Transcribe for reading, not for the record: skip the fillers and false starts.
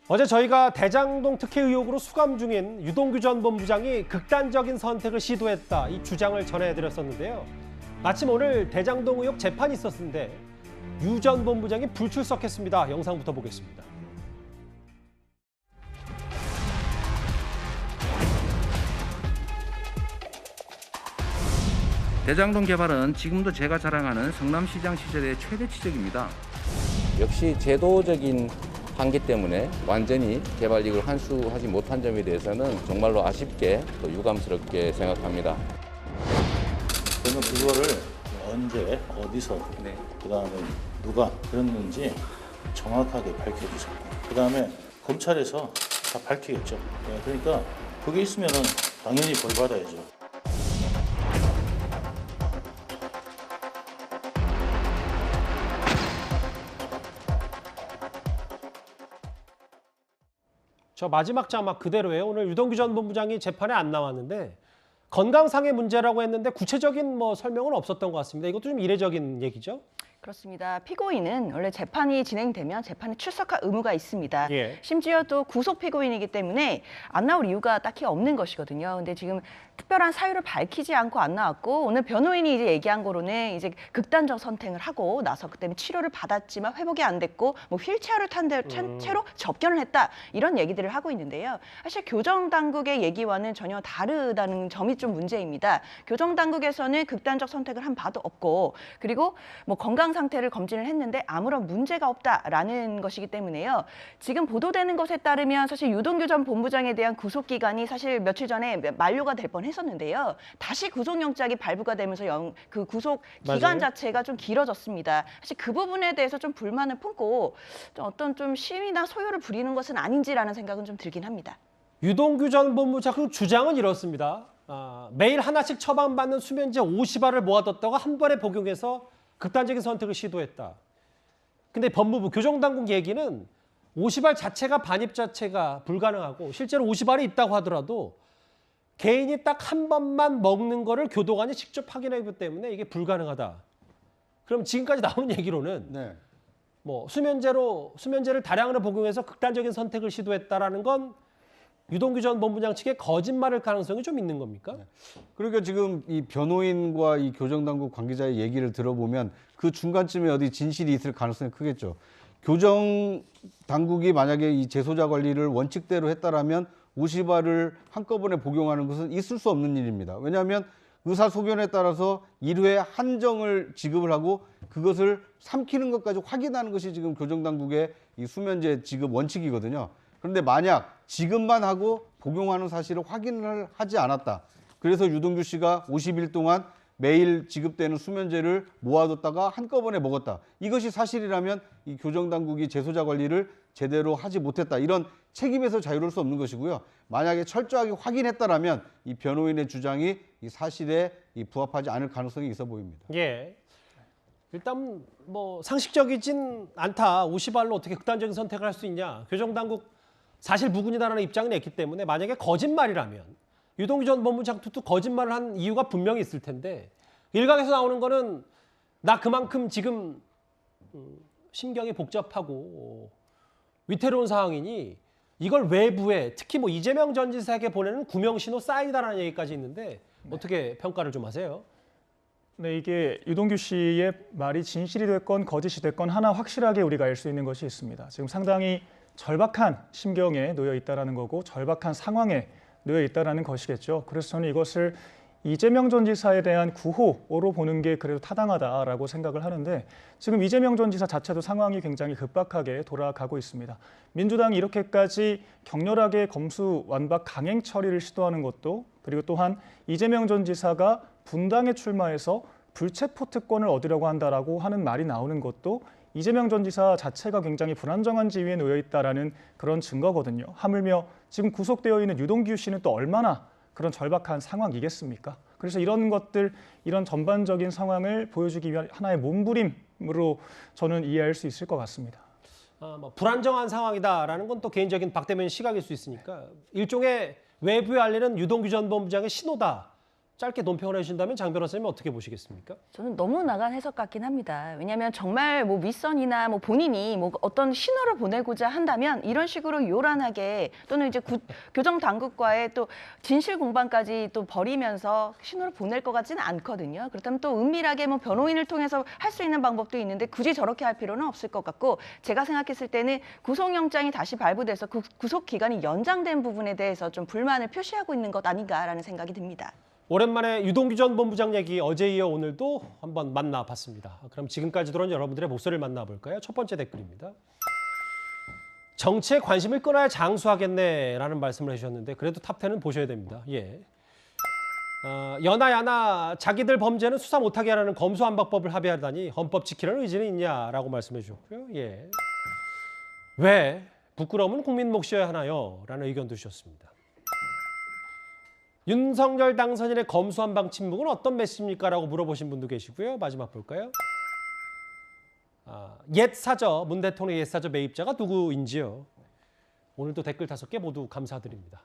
어제 저희가 대장동 특혜 의혹으로 수감 중인 유동규 전 본부장이 극단적인 선택을 시도했다, 이 주장을 전해드렸었는데요. 마침 오늘 대장동 의혹 재판이 있었는데 유 전 본부장이 불출석했습니다. 영상부터 보겠습니다. 대장동 개발은 지금도 제가 자랑하는 성남시장 시절의 최대 치적입니다. 역시 제도적인 한계 때문에 완전히 개발 이익을 환수하지 못한 점에 대해서는 정말로 아쉽게 또 유감스럽게 생각합니다. 저는 그거를 언제, 어디서, 그다음에 누가 그랬는지 정확하게 밝혀주세요. 그다음에 검찰에서 다 밝히겠죠. 그러니까 그게 있으면은 당연히 벌 받아야죠. 저 마지막 자막 그대로예요. 오늘 유동규 전 본부장이 재판에 안 나왔는데 건강상의 문제라고 했는데 구체적인 설명은 없었던 것 같습니다. 이것도 좀 이례적인 얘기죠? 그렇습니다. 피고인은 원래 재판이 진행되면 재판에 출석할 의무가 있습니다. 예. 심지어 또 구속 피고인이기 때문에 안 나올 이유가 딱히 없는 것이거든요. 근데 지금 특별한 사유를 밝히지 않고 안 나왔고, 오늘 변호인이 이제 얘기한 거로는 이제 극단적 선택을 하고 나서 그때문에 치료를 받았지만 회복이 안 됐고 휠체어를 탄 채로 접견을 했다, 이런 얘기들을 하고 있는데요. 사실 교정 당국의 얘기와는 전혀 다르다는 점이 좀 문제입니다. 교정 당국에서는 극단적 선택을 한 바도 없고, 그리고 건강 상태를 검진을 했는데 아무런 문제가 없다라는 것이기 때문에요. 지금 보도되는 것에 따르면 사실 유동규 전 본부장에 대한 구속 기간이 사실 며칠 전에 만료가 될 뻔했었는데요. 다시 구속영장이 발부가 되면서 그 구속 기간 맞아요. 자체가 좀 길어졌습니다. 사실 그 부분에 대해서 좀 불만을 품고 어떤 좀 시위나 소요를 부리는 것은 아닌지라는 생각은 좀 들긴 합니다. 유동규 전 본부장 주장은 이렇습니다. 매일 하나씩 처방받는 수면제 50알을 모아뒀다가 한 번에 복용해서 극단적인 선택을 시도했다. 근데 법무부 교정당국 얘기는 50알 자체가 반입 자체가 불가능하고, 실제로 50알이 있다고 하더라도 개인이 딱 한 번만 먹는 거를 교도관이 직접 확인하기 때문에 이게 불가능하다. 그럼 지금까지 나온 얘기로는 수면제를 다량으로 복용해서 극단적인 선택을 시도했다라는 건 유동규 전 본부장 측의 거짓말일 가능성이 좀 있는 겁니까? 그러니까 지금 이 변호인과 이 교정당국 관계자의 얘기를 들어보면 그 중간쯤에 어디 진실이 있을 가능성이 크겠죠. 교정당국이 만약에 이 재소자 관리를 원칙대로 했다라면 50알을 한꺼번에 복용하는 것은 있을 수 없는 일입니다. 왜냐하면 의사소견에 따라서 1회 한정을 지급을 하고 그것을 삼키는 것까지 확인하는 것이 지금 교정당국의 이 수면제 지급 원칙이거든요. 그런데 만약 지급만 하고 복용하는 사실을 확인을 하지 않았다. 그래서 유동규 씨가 50일 동안 매일 지급되는 수면제를 모아뒀다가 한꺼번에 먹었다. 이것이 사실이라면 이 교정당국이 재소자 관리를 제대로 하지 못했다. 이런 책임에서 자유로울 수 없는 것이고요. 만약에 철저하게 확인했다라면 이 변호인의 주장이 이 사실에 부합하지 않을 가능성이 있어 보입니다. 예. 일단 상식적이진 않다. 50알로 어떻게 극단적인 선택을 할 수 있냐. 교정당국 사실 무근이다라는 입장을 냈기 때문에 만약에 거짓말이라면 유동규 전 본부장도 거짓말을 한 이유가 분명히 있을 텐데, 일각에서 나오는 거는 나 그만큼 지금 심경이 복잡하고 위태로운 상황이니 이걸 외부에, 특히 이재명 전 지사에게 보내는 구명신호 사인이다라는 얘기까지 있는데 어떻게 평가를 좀 하세요? 네, 이게 유동규 씨의 말이 진실이 됐건 거짓이 됐건 하나 확실하게 우리가 알 수 있는 것이 있습니다. 지금 상당히 절박한 심경에 놓여 있다는 거고 절박한 상황에 놓여 있다는 것이겠죠. 그래서 저는 이것을 이재명 전 지사에 대한 구호로 보는 게 그래도 타당하다라고 생각을 하는데, 지금 이재명 전 지사 자체도 상황이 굉장히 급박하게 돌아가고 있습니다. 민주당이 이렇게까지 격렬하게 검수완박 강행 처리를 시도하는 것도, 그리고 또한 이재명 전 지사가 분당에 출마해서 불체포 특권을 얻으려고 한다라고 하는 말이 나오는 것도 이재명 전 지사 자체가 굉장히 불안정한 지위에 놓여 있다라는 그런 증거거든요. 하물며 지금 구속되어 있는 유동규 씨는 또 얼마나 그런 절박한 상황이겠습니까? 그래서 이런 것들, 이런 전반적인 상황을 보여주기 위한 하나의 몸부림으로 저는 이해할 수 있을 것 같습니다. 불안정한 상황이다라는 건 또 개인적인 박대면 시각일 수 있으니까 일종의 외부에 알리는 유동규 전 본부장의 신호다. 짧게 논평을 해주신다면 장 변호사님 어떻게 보시겠습니까? 저는 너무 나간 해석 같긴 합니다. 왜냐하면 정말 뭐 윗선이나 뭐 본인이 뭐 어떤 신호를 보내고자 한다면 이런 식으로 요란하게 또는 이제 교정 당국과의 또 진실 공방까지 또 벌이면서 신호를 보낼 것 같지는 않거든요. 그렇다면 또 은밀하게 뭐 변호인을 통해서 할 수 있는 방법도 있는데 굳이 저렇게 할 필요는 없을 것 같고, 제가 생각했을 때는 구속영장이 다시 발부돼서 구속 기간이 연장된 부분에 대해서 좀 불만을 표시하고 있는 것 아닌가라는 생각이 듭니다. 오랜만에 유동규 전 본부장 얘기 어제 이어 오늘도 한번 만나봤습니다. 그럼 지금까지 들어온 여러분들의 목소리를 만나볼까요? 첫 번째 댓글입니다. 정치에 관심을 끊어야 장수하겠네라는 말씀을 해주셨는데 그래도 탑10은 보셔야 됩니다. 예. 여나야나 자기들 범죄는 수사 못하게 하라는 검수완박법을 합의하다니 헌법 지키려는 의지는 있냐라고 말씀해 주셨고요. 예. 왜 부끄러움은 국민 몫이어야 하나요? 라는 의견도 주셨습니다. 윤석열 당선인의 검수완박 침묵은 어떤 메시지입니까? 라고 물어보신 분도 계시고요. 마지막 볼까요? 옛사저, 문 대통령의 옛사저 매입자가 누구인지요. 오늘도 댓글 5개 모두 감사드립니다.